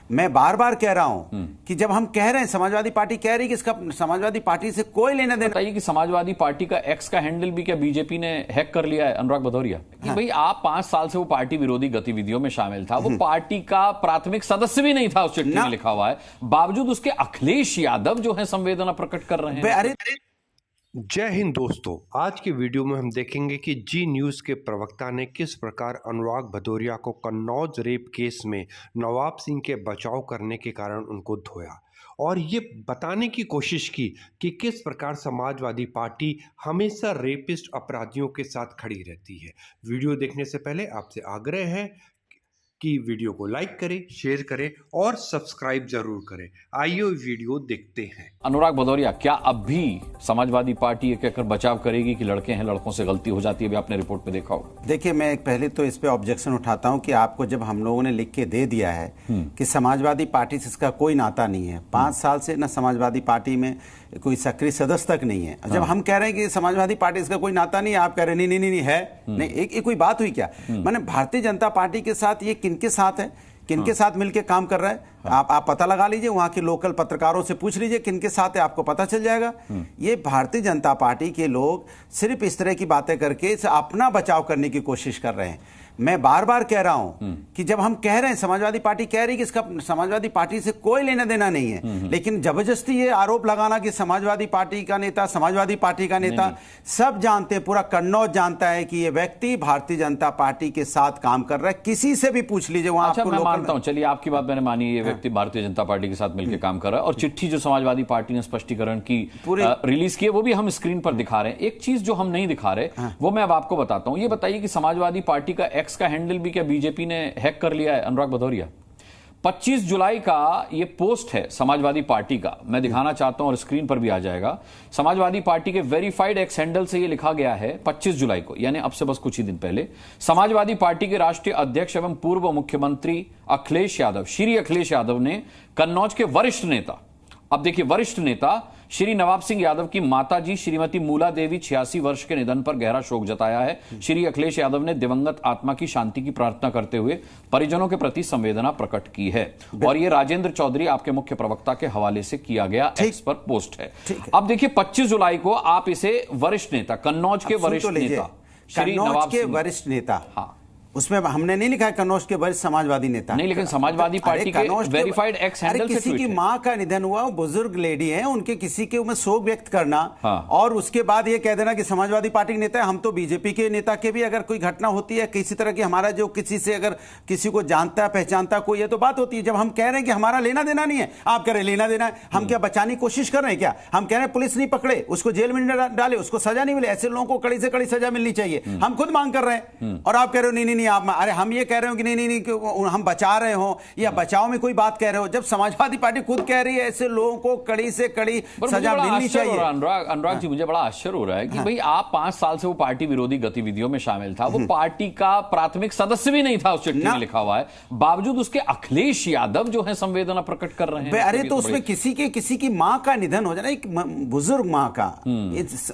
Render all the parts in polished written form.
मैं बार बार कह रहा हूं कि जब हम कह रहे हैं, समाजवादी पार्टी कह रही है कि इसका समाजवादी पार्टी से कोई लेना देना। बताइए कि समाजवादी पार्टी का एक्स का हैंडल भी क्या बीजेपी ने हैक कर लिया है, अनुराग भदौरिया? कि भाई आप 5 साल से वो पार्टी विरोधी गतिविधियों में शामिल था, वो पार्टी का प्राथमिक सदस्य भी नहीं था, उस चिट्ठी में लिखा हुआ है, बावजूद उसके अखिलेश यादव जो है संवेदना प्रकट कर रहे हैं। अरे जय हिंद दोस्तों, आज के वीडियो में हम देखेंगे कि जी न्यूज़ के प्रवक्ता ने किस प्रकार अनुराग भदौरिया को कन्नौज रेप केस में नवाब सिंह के बचाव करने के कारण उनको धोया और ये बताने की कोशिश की कि किस प्रकार समाजवादी पार्टी हमेशा रेपिस्ट अपराधियों के साथ खड़ी रहती है। वीडियो देखने से पहले आपसे आग्रह है कि वीडियो को लाइक करें, शेयर करें और सब्सक्राइब जरूर करें। आइए वीडियो देखते हैं। अनुराग भदौरिया, क्या अब भी समाजवादी पार्टी ये कहकर बचाव करेगी कि लड़के हैं, लड़कों से गलती हो जाती है? अभी आपने रिपोर्ट में देखा होगा। देखिए, मैं एक पहले तो इस पे ऑब्जेक्शन उठाता हूं कि आपको जब हम लोगों ने लिख के दे दिया है कि समाजवादी पार्टी से इसका कोई नाता नहीं है, 5 साल से ना समाजवादी पार्टी में कोई सक्रिय सदस्य तक नहीं है, जब हम कह रहे हैं कि समाजवादी पार्टी इसका कोई नाता नहीं है, आप कह रहे हैं नहीं है। नहीं, एक कोई बात हुई क्या? माने भारतीय जनता पार्टी के साथ ये किनके साथ है, किनके साथ मिलकर काम कर रहा है? आप पता लगा लीजिए, वहां के लोकल पत्रकारों से पूछ लीजिए किनके साथ है, आपको पता चल जाएगा। ये भारतीय जनता पार्टी के लोग सिर्फ इस तरह की बातें करके अपना बचाव करने की कोशिश कर रहे हैं। मैं बार बार कह रहा हूं कि जब हम कह रहे हैं, समाजवादी पार्टी कह रही है कि इसका समाजवादी पार्टी से कोई लेना देना नहीं है, लेकिन जबरदस्ती ये आरोप लगाना कि समाजवादी पार्टी का नेता, समाजवादी पार्टी का नेता, सब जानते हैं, पूरा कन्नौज जानता है कि ये व्यक्ति भारतीय जनता पार्टी के साथ काम कर रहा है। किसी से भी पूछ लीजिए वहां। अच्छा, मैं मानता हूं, चलिए आपकी बात मैंने मानी, ये व्यक्ति भारतीय जनता पार्टी के साथ मिलकर काम कर रहा है और चिट्ठी जो समाजवादी पार्टी ने स्पष्टीकरण की रिलीज की है वो भी हम स्क्रीन पर दिखा रहे हैं। एक चीज जो हम नहीं दिखा रहे वो मैं अब आपको बताता हूं। ये बताइए कि समाजवादी पार्टी का एक्स का हैंडल भी क्या बीजेपी ने हैक कर लिया है, अनुराग भदौरिया? 25 जुलाई का ये पोस्ट है समाजवादी पार्टी का, मैं दिखाना चाहता हूं और स्क्रीन पर भी आ जाएगा। समाजवादी पार्टी के वेरीफाइड एक्स हैंडल से ये लिखा गया है 25 जुलाई को, यानी अब से बस कुछ ही दिन पहले। समाजवादी पार्टी के राष्ट्रीय अध्यक्ष एवं पूर्व मुख्यमंत्री अखिलेश यादव, श्री अखिलेश यादव ने कन्नौज के वरिष्ठ नेता, अब देखिए वरिष्ठ नेता श्री नवाब सिंह यादव की माताजी श्रीमती मूला देवी 86 वर्ष के निधन पर गहरा शोक जताया है। श्री अखिलेश यादव ने दिवंगत आत्मा की शांति की प्रार्थना करते हुए परिजनों के प्रति संवेदना प्रकट की है और यह राजेंद्र चौधरी, आपके मुख्य प्रवक्ता के हवाले से किया गया एक्स पर पोस्ट है। अब देखिए 25 जुलाई को आप इसे वरिष्ठ नेता, कन्नौज के वरिष्ठ नेता श्री नवाब के वरिष्ठ नेता, हाँ, उसमें हमने नहीं लिखा है कन्नौज के वरिष्ठ समाजवादी नेता, नहीं, लेकिन समाजवादी पार्टी के वेरीफाइड एक्स हैंडल से किसी की मां का निधन हुआ, बुजुर्ग लेडी है, उनके किसी के में शोक व्यक्त करना, हाँ, और उसके बाद ये कह देना कि समाजवादी पार्टी के नेता है। हम तो बीजेपी के नेता के भी अगर कोई घटना होती है किसी तरह की, हमारा जो किसी से अगर किसी को जानता है, पहचानता कोई है, तो बात होती है। जब हम कह रहे हैं कि हमारा लेना देना नहीं है, आप कह रहे हैं लेना देना है, हम क्या बचाने की कोशिश कर रहे हैं? क्या हम कह रहे हैं पुलिस नहीं पकड़े, उसको जेल में डाले, उसको सजा नहीं मिले? ऐसे लोगों को कड़ी से कड़ी सजा मिलनी चाहिए, हम खुद मांग कर रहे हैं, और आप कह रहे हो नहीं आप, अरे हम कह रहे हो कि नहीं हम बचा रहे हो या बचाव में कोई बात कह रहे हो, जब समाजवादी पार्टी खुद कह रही है ऐसे लोगों को कड़ी से कड़ी सजा मिलनी चाहिए। अनुराग जी, मुझे बड़ा आश्चर्य हो रहा है कि भाई आप 5 साल से वो पार्टी विरोधी गतिविधियों में शामिल था, वो पार्टी का प्राथमिक सदस्य भी नहीं था, उस चिट्ठी में लिखा हुआ है, बावजूद उसके अखिलेश यादव जो है संवेदना प्रकट कर रहे हैं। अरे तो उसमें किसी की मां का निधन हो जाना, एक बुजुर्ग मां का,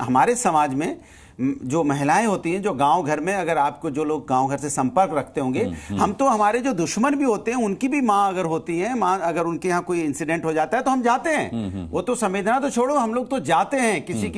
हमारे समाज में जो महिलाएं होती हैं, जो गांव घर में, अगर आपको जो लोग गांव घर से संपर्क रखते होंगे, हम तो हमारे जो दुश्मन भी होते हैं उनकी भी मां अगर होती है, मां अगर उनके यहाँ कोई इंसिडेंट हो जाता है तो हम जाते हैं। वो तो संवेदना तो छोड़ो, हम लोग तो जाते हैं। किसी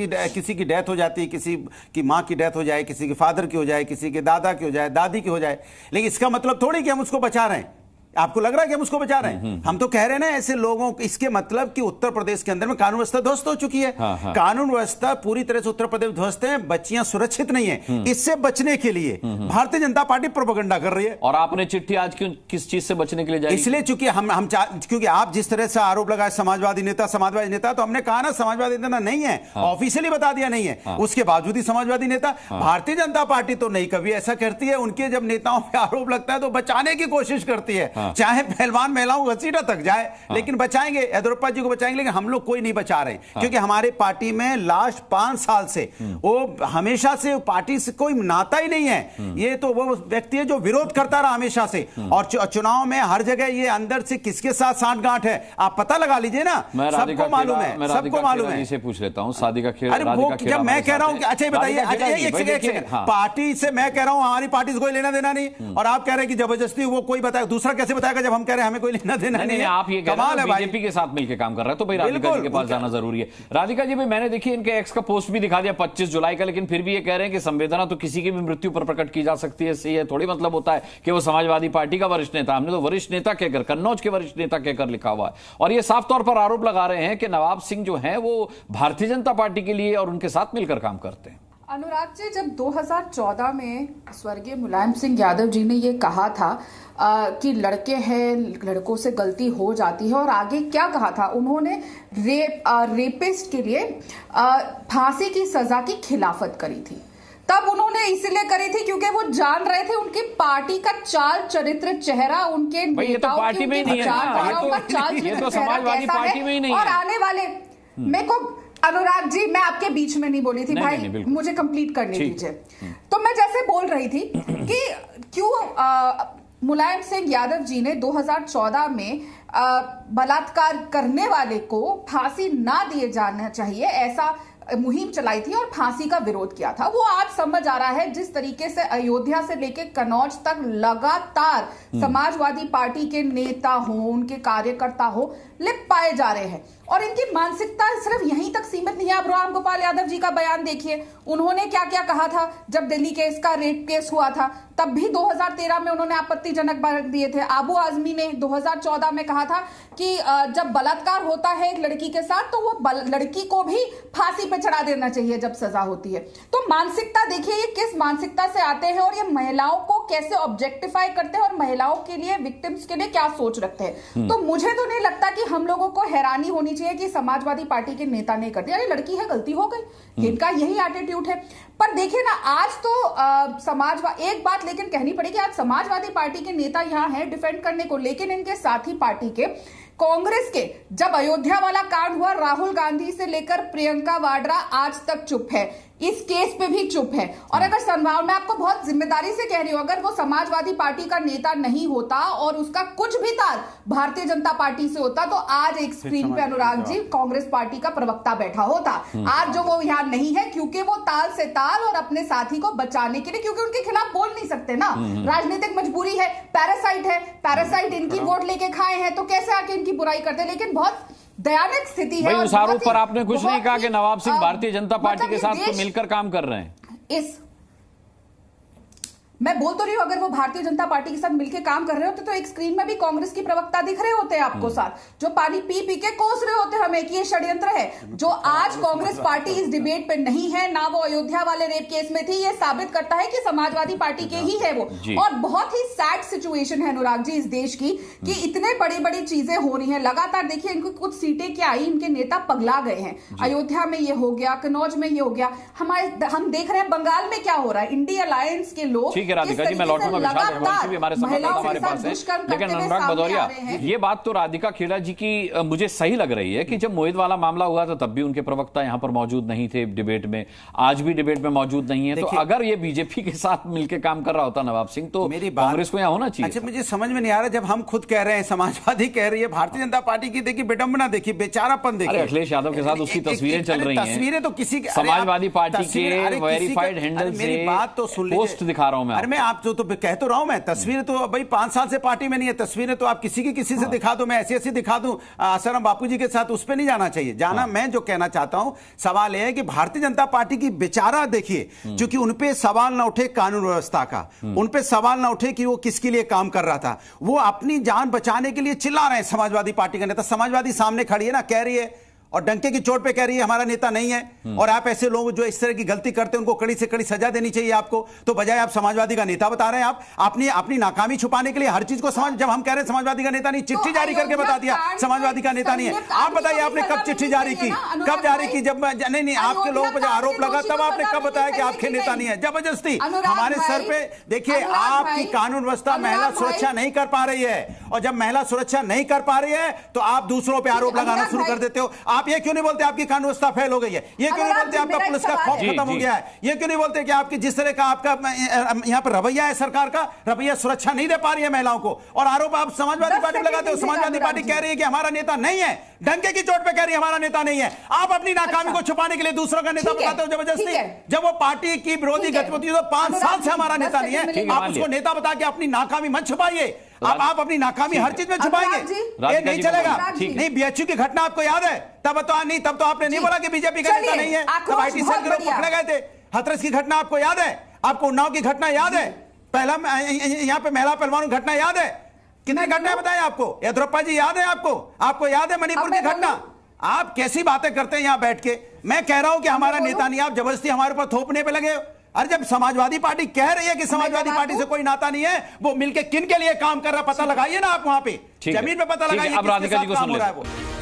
की डेथ हो जाती है, किसी की मां की डेथ हो जाए, किसी के फादर की हो जाए, किसी के दादा की हो जाए, दादी की हो जाए, लेकिन इसका मतलब थोड़ी कि हम उसको बचा रहे हैं। आपको लग रहा है कि हम उसको बचा रहे हैं? हम तो कह रहे हैं ना ऐसे लोगों, इसके मतलब कि उत्तर प्रदेश के अंदर में कानून व्यवस्था ध्वस्त हो चुकी है। कानून व्यवस्था पूरी तरह से उत्तर प्रदेश ध्वस्त है, बच्चियां सुरक्षित नहीं है। इससे बचने के लिए भारतीय जनता पार्टी प्रोपेगेंडा कर रही है। और आपने चिट्ठी आज क्यों, किस चीज से बचने के लिए जाएगी? इसलिए चूंकि क्योंकि आप जिस तरह से आरोप लगाए समाजवादी नेता, तो हमने कहा ना समाजवादी नेता नहीं है, ऑफिशियली बता दिया नहीं है, उसके बावजूद ही समाजवादी नेता। भारतीय जनता पार्टी तो नहीं कभी ऐसा करती है, उनके जब नेताओं पर आरोप लगता है तो बचाने की कोशिश करती है, चाहे पहलवान महिलाओं घसीटा तक जाए, लेकिन बचाएंगे, येदियुरप्पा जी को बचाएंगे, लेकिन हम लोग कोई नहीं बचा रहे, क्योंकि हमारे पार्टी में लास्ट 5 साल से वो हमेशा से पार्टी से कोई नाता ही नहीं है। ये तो वो व्यक्ति है जो विरोध करता रहा हमेशा से, और चुनाव में हर जगह ये अंदर से किसके साथ सांठगांठ है आप पता लगा लीजिए ना, सबको मालूम है, सबको मालूम है। से पूछ लेता हूं, सादिका खेड़ा, अरे वो जब मैं कह रहा हूं कि अच्छा बताइए, पार्टी से मैं कह रहा हूं हमारी पार्टी से कोई लेना देना नहीं, और आप कह रहे हैं कि जबरदस्ती वो कोई बताए, दूसरा कैसे कैसे बताएगा जब हम कह रहे हैं हमें कोई लेना देना नहीं है? आप ये कह रहे हैं भाई बीजेपी के साथ मिलकर काम कर रहा है, तो भाई राधिका जी के पास जाना जरूरी है। राधिका जी, भाई मैंने देखिए इनके एक्स का पोस्ट भी दिखा दिया 25 जुलाई का, लेकिन फिर भी ये कह रहे हैं कि संवेदना तो किसी की भी मृत्यु पर प्रकट की जा सकती है। इससे ये थोड़ी मतलब होता है कि वो समाजवादी पार्टी का वरिष्ठ नेता, हमने तो वरिष्ठ नेता कहकर, कन्नौज के वरिष्ठ नेता कहकर लिखा हुआ है। और ये साफ तौर पर आरोप लगा रहे हैं कि नवाब सिंह जो है वो भारतीय जनता पार्टी के लिए और उनके साथ मिलकर काम करते हैं। अनुराग जी, जब 2014 में स्वर्गीय मुलायम सिंह यादव जी ने ये कहा था कि लड़के हैं, लड़कों से गलती हो जाती है, और आगे क्या कहा था उन्होंने, रेपिस्ट के लिए फांसी की सजा की खिलाफत करी थी। तब उन्होंने इसलिए करी थी क्योंकि वो जान रहे थे उनकी पार्टी का चाल चरित्र चेहरा, उनके नेताओं पार्टी में नहीं है, ये तो समाजवादी पार्टी में ही नहीं है। और आने वाले मेरे को अनुराग जी, मैं आपके बीच में नहीं बोली थी भाई, मुझे कंप्लीट करने दीजिए। तो मैं जैसे बोल रही थी कि क्यों मुलायम सिंह यादव जी ने 2014 में बलात्कार करने वाले को फांसी ना दिए जाना चाहिए ऐसा मुहिम चलाई थी और फांसी का विरोध किया था। वो आज समझ आ रहा है जिस तरीके से अयोध्या से लेकर कन्नौज तक लगातार समाजवादी पार्टी के नेता हो, उनके कार्यकर्ता हो, लिप पाए जा रहे हैं, और इनकी मानसिकता सिर्फ यहीं तक सीमित नहीं है। आप राम गोपाल यादव जी का बयान देखिए, उन्होंने क्या क्या कहा था जब दिल्ली केस का रेप केस हुआ था, तब भी 2013 में उन्होंने आपत्तिजनक बयान दिए थे। आबू आजमी ने 2014 में कहा था कि जब बलात्कार होता है एक लड़की के साथ तो वो लड़की को भी फांसी पे चढ़ा देना चाहिए जब सजा होती है। तो मानसिकता देखिए ये किस मानसिकता से आते हैं, और ये महिलाओं को कैसे ऑब्जेक्टिफाई करते हैं, और महिलाओं के लिए, विक्टिम्स के लिए क्या सोच रखते हैं। तो मुझे तो नहीं लगता कि हम लोगों को हैरानी होनी चाहिए कि समाजवादी पार्टी के नेता ने कर दिया, अरे लड़की है, गलती हो गई, इनका यही एटीट्यूड है। पर देखिए ना, आज तो एक बात लेकिन कहनी पड़ेगी, आज समाजवादी पार्टी के नेता यहां हैं डिफेंड करने को, लेकिन इनके साथी पार्टी के कांग्रेस के, जब अयोध्या वाला कांड हुआ, राहुल गांधी से लेकर प्रियंका वाड्रा आज तक चुप है, इस केस पे भी चुप है। और अगर मैं आपको बहुत जिम्मेदारी से कह रही हूं, अगर वो समाजवादी पार्टी का नेता नहीं होता और उसका कुछ भी तार भारतीय जनता पार्टी से होता, तो आज एक स्क्रीन पे अनुराग जी कांग्रेस पार्टी का प्रवक्ता बैठा होता। आज जो वो यहाँ नहीं है क्योंकि वो ताल से ताल और अपने साथी को बचाने के लिए, क्योंकि उनके खिलाफ बोल नहीं सकते ना, राजनीतिक मजबूरी है, पैरासाइट इनकी वोट लेके खाए हैं, तो कैसे आके इनकी बुराई करते। लेकिन बहुत दयानक स्थिति है। उस आरोप पर आपने कुछ नहीं कहा कि नवाब सिंह भारतीय जनता पार्टी के साथ तो मिलकर काम कर रहे हैं। मैं बोल तो रही हूं, अगर वो भारतीय जनता पार्टी के साथ मिलकर काम कर रहे होते तो एक स्क्रीन में भी कांग्रेस की प्रवक्ता दिख रहे होते हैं आपको साथ, जो पानी पी पी के कोस रहे होते हमें कि ये षड्यंत्र है। जो आज कांग्रेस पार्टी इस डिबेट पे नहीं है, ना वो अयोध्या वाले रेप केस में थी, ये साबित करता है कि समाजवादी पार्टी के ही है वो। और बहुत ही सैड सिचुएशन है अनुराग जी इस देश की, कि इतने बड़ी बड़ी चीजें हो रही है लगातार। देखिए इनको कुछ सीटें क्या आई, इनके नेता पगला गए हैं। अयोध्या में ये हो गया, कन्नौज में ये हो गया, हम देख रहे हैं बंगाल में क्या हो रहा है। इंडिया अलायंस के लोग, राधिका जी, मैं लौटूंगा, विशाल हमारे भी हमारे संवाददाता हमारे पास है। लेकिन अनुराग भदौरिया, ये बात तो राधिका खेड़ा जी की मुझे सही लग रही है कि जब मोहित वाला मामला हुआ था तब भी उनके प्रवक्ता यहां पर मौजूद नहीं थे डिबेट में, आज भी डिबेट में मौजूद नहीं है। तो अगर ये बीजेपी के साथ मिलकर काम कर रहा होता नवाब सिंह, तो कांग्रेस को यहां होना चाहिए। अच्छा, मुझे समझ में नहीं आ रहा, जब हम खुद कह रहे हैं, समाजवादी कह रही है, भारतीय जनता पार्टी की देखिए विडंबना देखिए, बेचारापन देखिए। अखिलेश यादव के साथ उसकी तस्वीरें चल रही हैं, तस्वीरें तो किसी समाजवादी पार्टी के वेरीफाइड हैंडल से बात तो सुन लीजिए, पोस्ट दिखा रहा हूं मैं। अरे मैं आप जो तो कह तो रहा हूं, मैं तस्वीरें तो भाई 5 साल से पार्टी में नहीं है, तस्वीरें तो आप किसी से दिखा दो, मैं ऐसी दिखा दूं आसाराम बापू जी के साथ, उस पर नहीं जाना चाहिए। मैं जो कहना चाहता हूं, सवाल यह है कि भारतीय जनता पार्टी की बेचारा देखिए, क्योंकि उनपे सवाल ना उठे कानून व्यवस्था का, उनपे सवाल ना उठे कि वो किसके लिए काम कर रहा था, वो अपनी जान बचाने के लिए चिल्ला रहे हैं। समाजवादी पार्टी का नेता, समाजवादी सामने खड़ी है ना, कह रही है और डंके की चोट पे कह रही है हमारा नेता नहीं है, और आप ऐसे लोग जो इस तरह की गलती करते हैं उनको कड़ी से कड़ी सजा देनी चाहिए आपको, तो बजाय आप समाजवादी का नेता बता रहे हैं। आप अपनी नाकामी छुपाने के लिए हर चीज को जब हम कह रहे हैं समाजवादी का नेता नहीं, चिट्ठी जारी करके बता दिया समाजवादी का नेता नहीं है। आप बताइए आपने कब चिट्ठी जारी की, कब जारी की? जब नहीं आपके लोगों पर आरोप लगा तब आपने कब बताया कि आपके नेता नहीं है? जबरदस्ती हमारे सर पे। देखिए आपकी कानून व्यवस्था महिला सुरक्षा नहीं कर पा रही है, और जब महिला सुरक्षा नहीं कर पा रही है तो आप दूसरों पर आरोप लगाना शुरू कर देते हो। आप ये क्यों नहीं बोलते आपकी कानून व्यवस्था फेल हो गई है? ये क्यों नहीं बोलते आपका पुलिस का खौफ खत्म हो गया है? ये क्यों नहीं बोलते कि आपकी जिस तरह का आपका यहां पर रवैया है, सरकार का रवैया सुरक्षा नहीं दे पा रही है महिलाओं को, और आरोप आप समाजवादी पार्टी लगाते हो। समाजवादी पार्टी कह रही है कि हमारा नेता नहीं है, डंके की चोट पे कह रही है हमारा नेता नहीं है। आप अपनी नाकामी को छुपाने के लिए दूसरों का नेता बताते हो जबरदस्ती। जब वो पार्टी की विरोधी गतिविधि तो 5 साल से हमारा नेता नहीं है, आप उसको नेता बता के अपनी नाकामी मत छुपाइए। आप अपनी नाकामी हर चीज में छुपाएंगे, ये नहीं चलेगा। नहीं, बीएचयू की घटना आपको याद है? तब तो आपने नहीं बोला कि बीजेपी का नेता नहीं है, तब आईटी सेल के लोग पकड़े गए थे। हाथरस की घटना आपको याद है? आपको उन्नाव की घटना याद है? पहला यहाँ पे महिला पहलवान घटना याद है? कितनी घटनाएं बताएं आपको? येद्रप्पा जी याद है आपको? आपको याद है मणिपुर की घटना? आप कैसी बातें करते हैं यहाँ बैठ के? मैं कह रहा हूं कि हमारा नेता नहीं, आप जबरदस्ती हमारे ऊपर थोपने पे लगे हो। अरे जब समाजवादी पार्टी कह रही है कि समाजवादी पार्टी से कोई नाता नहीं है, वो मिलके किन के लिए काम कर रहा है पता लगाइए ना आप वहां पे, जमीन पे पता लगाइए। अब राधिका जी को सुन लेते हैं।